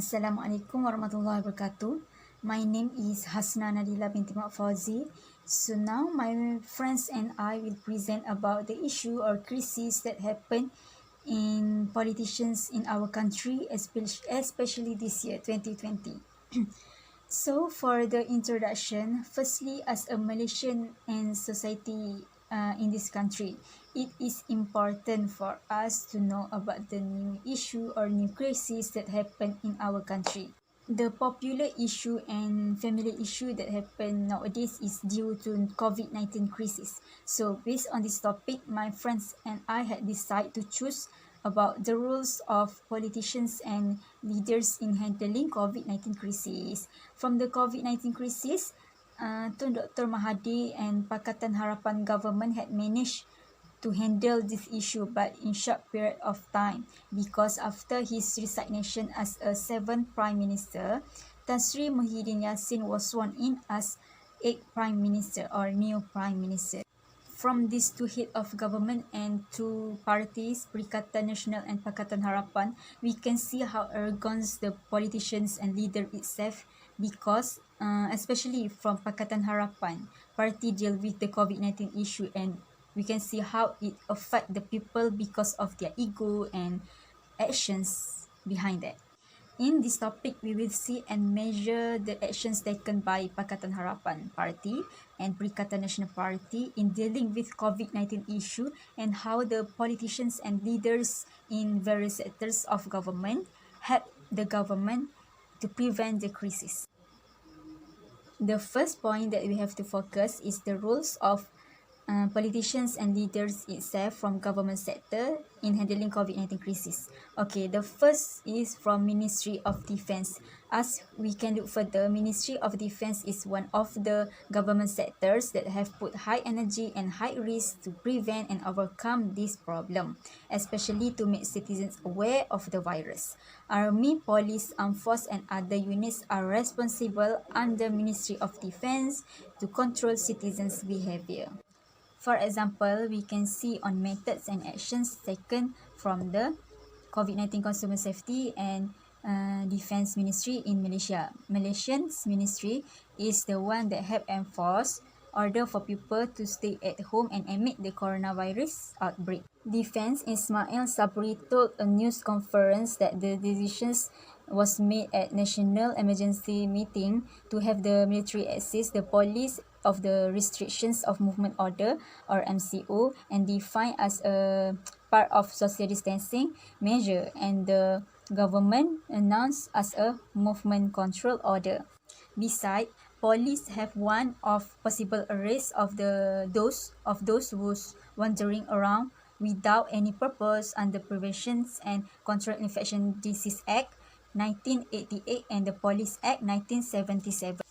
Assalamualaikum warahmatullahi wabarakatuh. My name is Hasna Nadila binti Mak Fauzi. So now my friends and I will present about the issue or crisis that happened in politicians in our country, especially this year, 2020. So for the introduction, firstly, as a Malaysian and society in this country, it is important for us to know about the new issue or new crisis that happen in our country. The popular issue and family issue that happen nowadays is due to Covid-19 crisis. So based on this topic, my friends and I had decided to choose about the roles of politicians and leaders in handling Covid-19 crisis. From the Covid-19 crisis, Tun Dr. Mahathir and Pakatan Harapan government had managed to handle this issue but in short period of time, because after his resignation as a 7th Prime Minister, Tan Sri Muhyiddin Yassin was sworn in as 8th Prime Minister or new Prime Minister. From these two head of government and two parties, Perikatan Nasional and Pakatan Harapan, we can see how arrogant the politicians and leader itself, because especially from Pakatan Harapan, party deal with the COVID-19 issue, and we can see how it affect the people because of their ego and actions behind that. In this topic, we will see and measure the actions taken by Pakatan Harapan Party and Perikatan Nasional Party in dealing with COVID-19 issue, and how the politicians and leaders in various sectors of government help the government to prevent the crisis. The first point that we have to focus is the roles of politicians and leaders itself from government sector in handling COVID-19 crisis. Okay, the first is from Ministry of Defence. As we can look further, Ministry of Defence is one of the government sectors that have put high energy and high risk to prevent and overcome this problem, especially to make citizens aware of the virus. Army, police, armed force and other units are responsible under Ministry of Defence to control citizens' behaviour. For example, we can see on methods and actions taken from the COVID-19 Consumer Safety and Defence Ministry in Malaysia. Malaysian's ministry is the one that help enforce order for people to stay at home and amid the coronavirus outbreak. Defence Ismail Sabri told a news conference that the decisions was made at National Emergency Meeting to have the military assist the police of the Restrictions of Movement Order or MCO, and defined as a part of social distancing measure, and the government announced as a movement control order. Besides, police have one of possible arrest of those who's wandering around without any purpose under Prevention and Control Infection Disease Act 1988 and the Police Act 1977.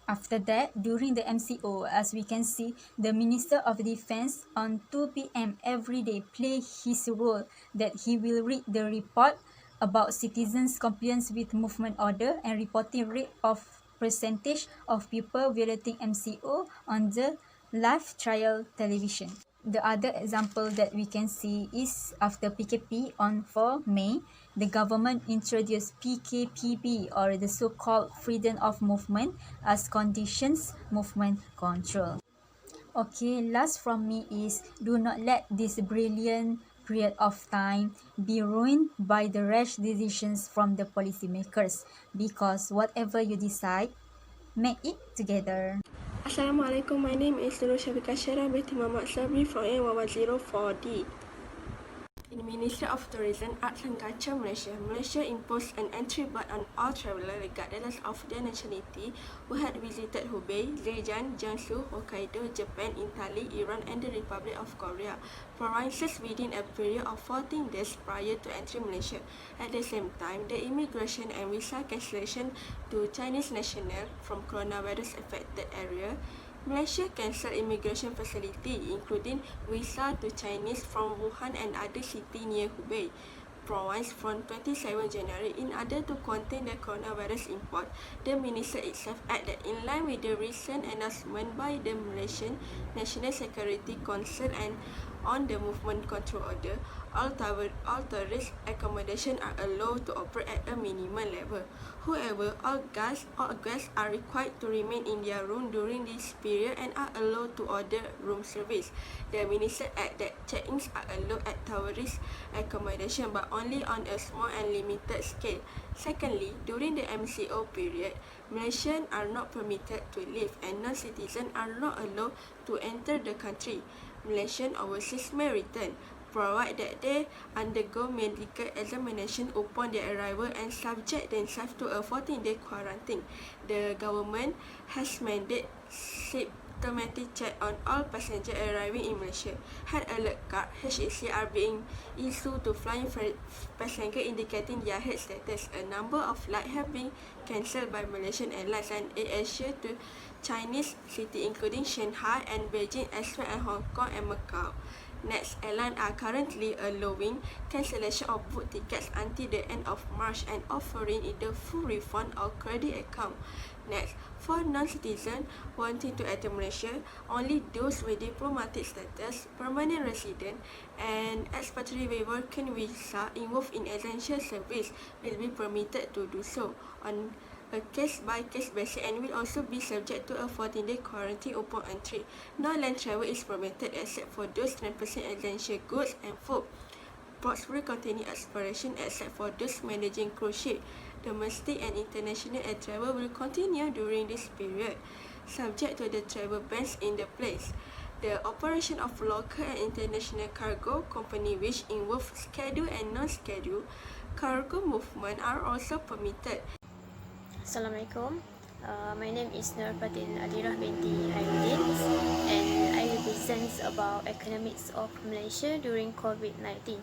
After that, during the MCO, as we can see, the Minister of Defence on 2 p.m. every day play his role, that he will read the report about citizens' compliance with movement order and reporting rate of percentage of people violating MCO on the live trial television. The other example that we can see is after PKP on 4 May, the government introduced PKPB or the so-called freedom of movement as conditions movement control. Okay, last from me is do not let this brilliant period of time be ruined by the rash decisions from the policymakers, because whatever you decide, make it together. Assalamualaikum, my name is Nur Syabika Syara binti Muhammad Sabri from A104D. In Ministry of Tourism, Arts and Culture Malaysia, Malaysia imposed an entry ban on all travellers regardless of their nationality who had visited Hubei, Zhejiang, Jiangsu, Hokkaido, Japan, Italy, Iran and the Republic of Korea provinces within a period of 14 days prior to entry Malaysia. At the same time, the immigration and visa cancellation to Chinese nationals from coronavirus affected area. Malaysia cancelled immigration facility, including visa to Chinese from Wuhan and other cities near Hubei province from 27 January in order to contain the coronavirus import. The minister itself added, in line with the recent announcement by the Malaysian National Security Council and On the movement control order, all tourist accommodation are allowed to operate at a minimum level. However, all guests are required to remain in their room during this period and are allowed to order room service. The minister added that check-ins are allowed at tourist accommodation but only on a small and limited scale. Secondly, during the MCO period, Malaysians are not permitted to leave and non-citizens are not allowed to enter the country. Malaysian overseas may return, provided that they undergo medical examination upon their arrival and subject themselves to a 14-day quarantine. The government has mandated symptomatic check on all passengers arriving in Malaysia. Health alert card (HAC) are being issued to flying passengers indicating their health status. A number of flights have been cancelled by Malaysian Airlines and AirAsia to Chinese cities including Shanghai and Beijing as well as Hong Kong and Macau. Next, airlines are currently allowing cancellation of book tickets until the end of March and offering either full refund or credit account. Next, for non-citizens wanting to enter Malaysia, only those with diplomatic status, permanent resident, and expatriate working visa involved in essential service will be permitted to do so on a case-by-case basis and will also be subject to a 14-day quarantine upon entry. No land travel is permitted except for those 10% essential goods and food. Ports will continue exploration except for those managing cruise ship. Domestic and international air travel will continue during this period, subject to the travel bans in the place. The operation of local and international cargo company which involve scheduled and non-scheduled cargo movement are also permitted. Assalamualaikum. My name is Nur Fatin Adirah binti Aidin and I will present about economics of Malaysia during COVID-19.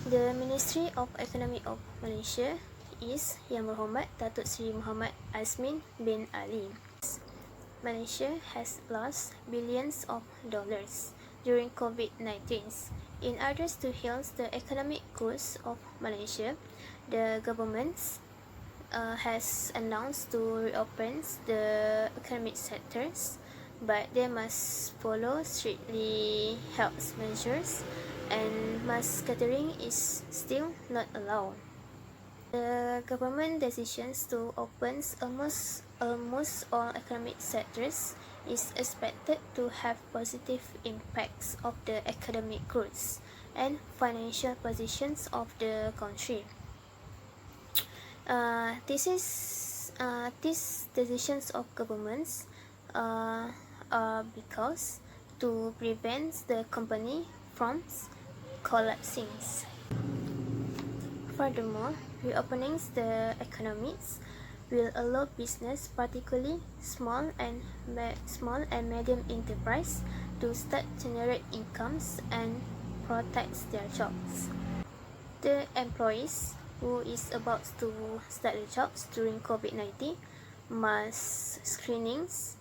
The Ministry of Economy of Malaysia is Yang Berhormat Datuk Seri Muhammad Azmin bin Ali. Malaysia has lost billions of dollars during COVID-19. In order to heal the economic course of Malaysia, the government has announced to reopen the economic sectors, but they must follow strictly health measures and mass gathering is still not allowed. The government decisions to open almost all economic sectors is expected to have positive impacts of the economic growth and financial positions of the country. These decisions of governments are because to prevent the company from collapsing. Furthermore, reopening the economies will allow business, particularly small and medium enterprise, to start generate incomes and protect their jobs. The employees who is about to start the jobs during COVID-19 must screenings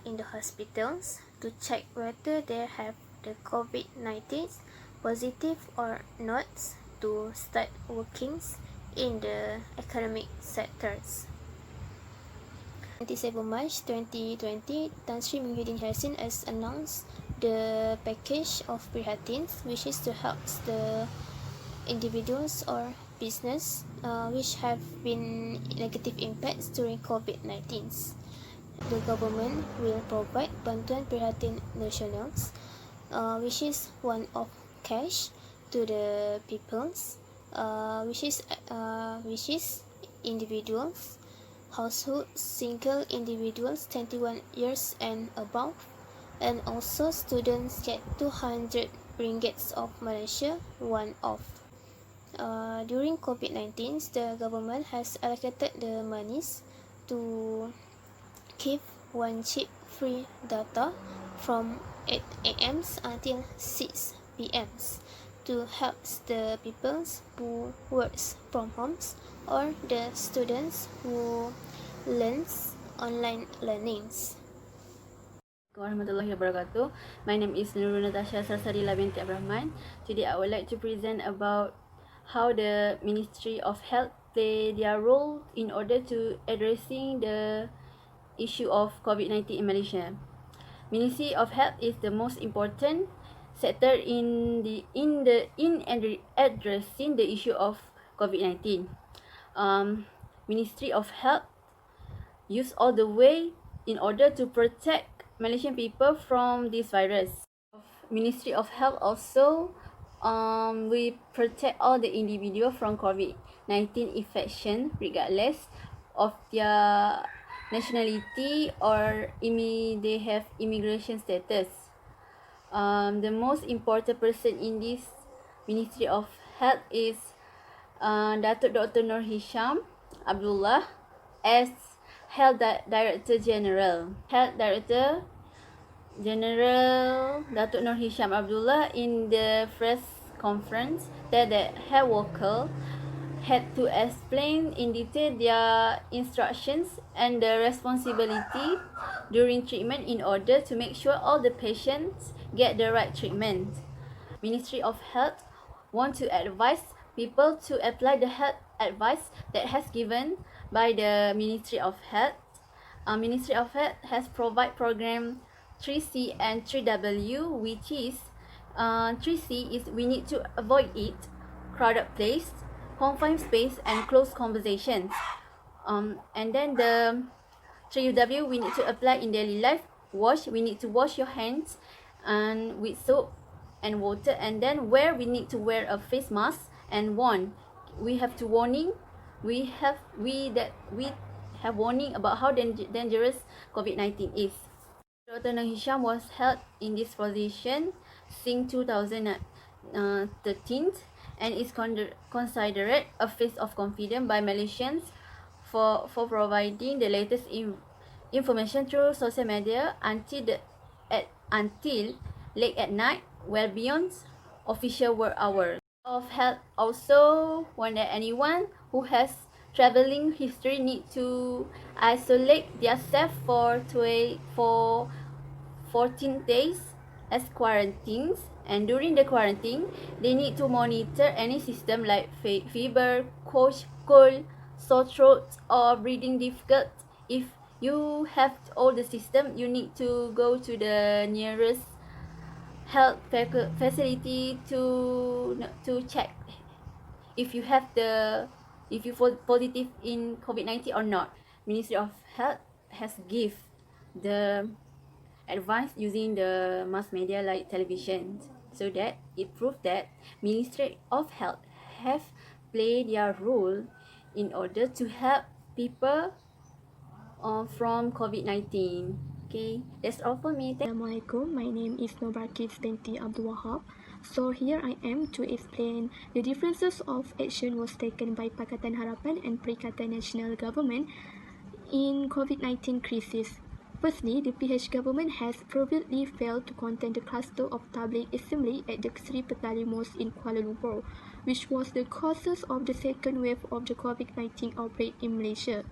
in the hospitals to check whether they have the COVID-19 positive or not to start working in the economic sectors. 27 March 2020, Tan Sri Muhyiddin Yassin has announced the package of Prihatin, which is to help the individuals or business which have been negative impacts during COVID-19. The government will provide bantuan Prihatin Nasionals, which is one of cash to the peoples, which is individuals, household, single individuals 21 years and above, and also students get 200 ringgits of Malaysia one-off. During COVID-19, the government has allocated the monies to give 1 GB free data from 8 AM until 6 PM to help the people who works from homes or the students who learns online learnings. Warahmatullahi wabarakatuh. My name is Nurul Natasha Sarsadila binti Abrahman. Today I would like to present about how the Ministry of Health play their role in order to addressing the issue of COVID-19 in Malaysia. Ministry of Health is the most important sector in addressing the issue of COVID-19. Ministry of Health used all the way in order to protect Malaysian people from this virus. Ministry of Health also we protect all the individual from COVID-19 infection regardless of their nationality or they have immigration status. The most important person in this Ministry of Health is Datuk Dr. Nur Hisham Abdullah as Health Director General. Health Director General Datuk Nur Hisham Abdullah in the press conference that the health worker had to explain in detail their instructions and the responsibility during treatment in order to make sure all the patients get the right treatment. Ministry of Health want to advise people to apply the health advice that has given by the Ministry of Health. Ministry of Health has provide program 3C and 3W, which is 3C is we need to avoid it, crowded place, confined space, and close conversations. And then the 3W we need to apply in daily life. We need to wash your hands and with soap and water, and then we need to wear a face mask and warn. We have warning about how dangerous COVID-19 is. Dr. Nur Hisham was held in this position since 2013 and is considered a face of confidence by Malaysians for providing the latest information through social media until late at night, well beyond official work hours. Of Health also warned that anyone who has travelling history need to isolate themselves for 14 days as quarantines, and during the quarantine they need to monitor any symptom like fever, cold, sore throat or breathing difficult. If you have all the system, you need to go to the nearest health facility to check if you fall positive in COVID-19 or not. Ministry of Health has give the advice using the mass media like television, so that it proved that Ministry of Health have played their role in order to help people from COVID-19. Okay, that's all for me. Assalamualaikum, my name is Nobarkis binti Abdul Wahab. So here I am to explain the differences of action was taken by Pakatan Harapan and Perikatan Nasional Government in COVID-19 crisis. Firstly, the PH government has previously failed to contain the cluster of public assembly at the Sri Petali Mosque in Kuala Lumpur, which was the causes of the second wave of the COVID-19 outbreak in Malaysia.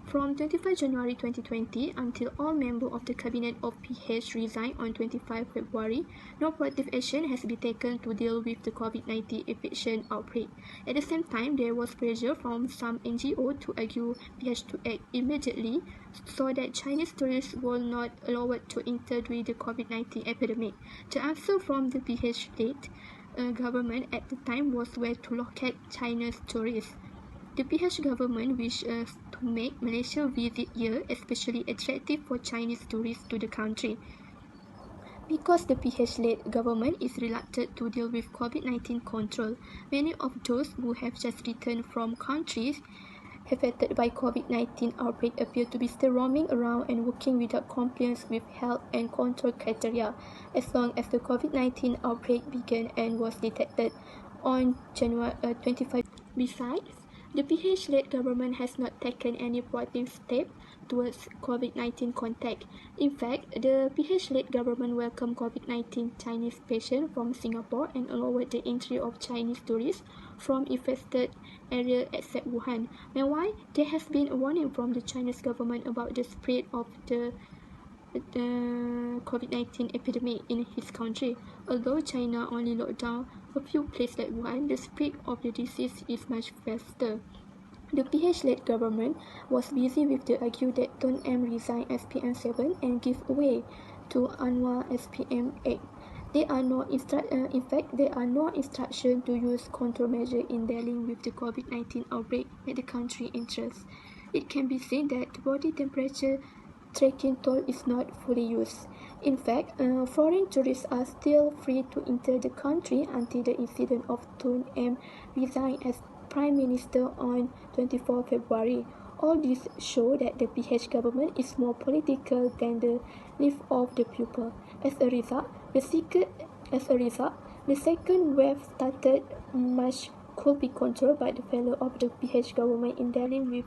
From 25 January 2020 until all members of the cabinet of PH resigned on 25 February, no proactive action has been taken to deal with the COVID-19 infection outbreak. At the same time, there was pressure from some NGO to argue PH to act immediately so that Chinese tourists were not allowed to enter during the COVID-19 epidemic. The answer from the PH state government at the time was where to locate Chinese tourists. The PH government wished to make Malaysia visit year especially attractive for Chinese tourists to the country. Because the PH-led government is reluctant to deal with COVID-19 control, many of those who have just returned from countries affected by COVID-19 outbreak appear to be still roaming around and working without compliance with health and control criteria as long as the COVID-19 outbreak began and was detected on January 25. Besides, the PH-led government has not taken any proactive step towards COVID-19 contact. In fact, the PH-led government welcomed COVID-19 Chinese patients from Singapore and allowed the entry of Chinese tourists from infested areas except Wuhan. Meanwhile, there has been a warning from the Chinese government about the spread of the COVID-19 epidemic in his country. Although China only locked down a few places like Wuhan, the spread of the disease is much faster. The PH-led government was busy with the argue that Tun M resign as PM7 and give way to Anwar as PM8. There are no instructions to use countermeasures in dealing with the COVID-19 outbreak at the country interest. It can be seen that the body temperature tracking tool is not fully used. In fact, foreign tourists are still free to enter the country until the incident of Tun M resigned as Prime Minister on 24 February. All this show that the PH government is more political than the life of the people. As a result, the second wave started much could be controlled by the failure of the PH government in dealing with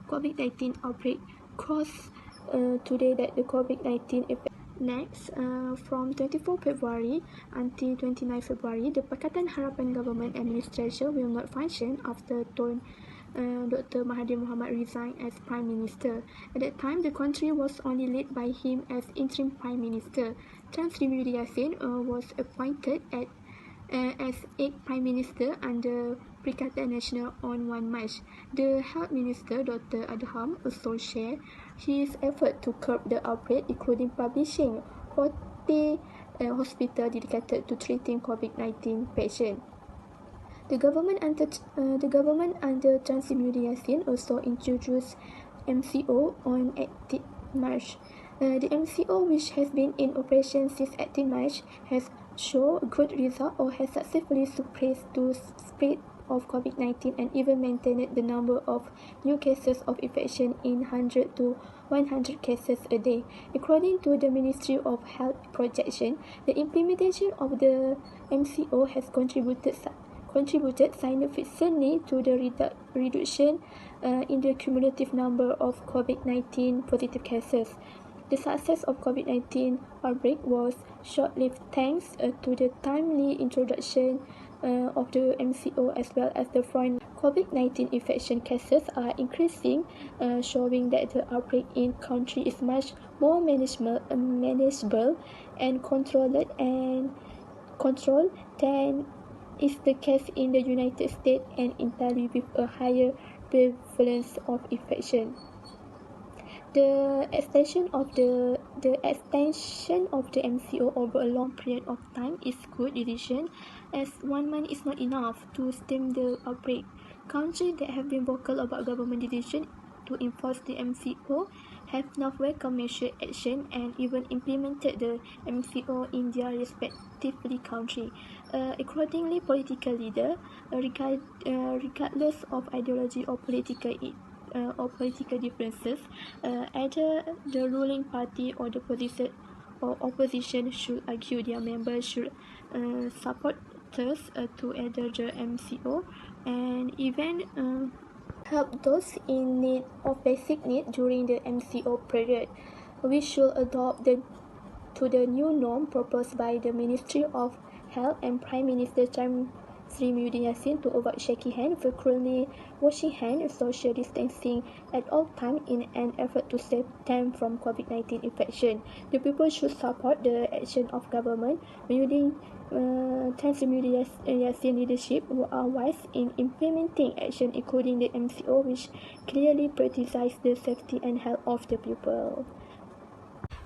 COVID-19 outbreak. Cross today that the COVID-19 effect. Next, from 24 February until 29 February, the Pakatan Harapan government administration will not function after Dr. Mahathir Mohamad resigned as Prime Minister. At that time, the country was only led by him as interim Prime Minister. Tan Sri Muhyiddin Yassin was appointed as 8th Prime Minister under Perikatan Nasional on 1 March. The Health Minister, Dr. Adham, also shared his effort to curb the outbreak, including publishing 40 hospitals dedicated to treating COVID-19 patients. The government under Tan Sri Muhyiddin Yassin also introduced MCO on 18 March. The MCO, which has been in operation since 18 March, has shown good result or has successfully suppressed the spread of COVID-19 and even maintained the number of new cases of infection in 100 to 100 cases a day. According to the Ministry of Health projection, the implementation of the MCO has contributed significantly to the reduction in the cumulative number of COVID-19 positive cases. The success of COVID-19 outbreak was short-lived thanks to the timely introduction of the MCO as well as the foreign COVID-19 infection cases are increasing, showing that the outbreak in country is much more manageable and controlled than is the case in the United States and Italy with a higher prevalence of infection. The extension of the MCO over a long period of time is good decision, as 1 month is not enough to stem the outbreak. Countries that have been vocal about government decision to enforce the MCO have now welcomed measure action and even implemented the MCO in their respectively country. Accordingly, political leaders, regardless of ideology or political differences, either the ruling party or the opposition should argue their members should support us to enter the MCO and even help those in need of basic need during the MCO period. We should adopt the new norm proposed by the Ministry of Health and Prime Minister Tan Sri Muhyiddin Yassin to avoid shaking hands, frequently washing hands, social distancing at all times in an effort to save them from COVID-19 infection. The people should support the action of government using Tan Sri Muhyiddin Yassin leadership who are wise in implementing action including the MCO, which clearly prioritizes the safety and health of the people.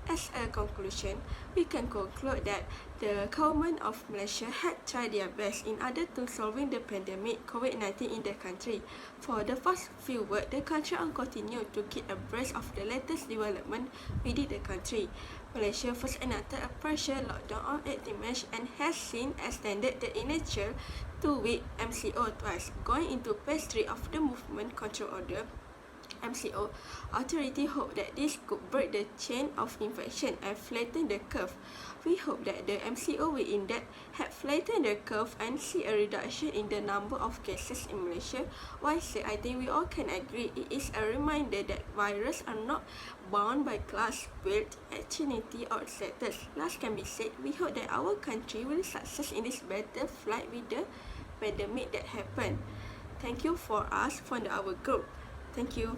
As a conclusion, we can conclude that the government of Malaysia had tried their best in order to solving the pandemic COVID-19 in the country. For the past few weeks, the country will continue to keep abreast of the latest development within the country. Malaysia first enacted a partial lockdown on 18 March and has since extended the initial 2-week MCO twice, going into phase 3 of the movement control order. MCO authority hope that this could break the chain of infection and flatten the curve. We hope that the MCO will indeed help flatten the curve and see a reduction in the number of cases in Malaysia. Whilst I think we all can agree it is a reminder that viruses are not bound by class, wealth, ethnicity or status. Last can be said, we hope that our country will success in this battle fight with the pandemic that happened. Thank you for us from our group. Thank you.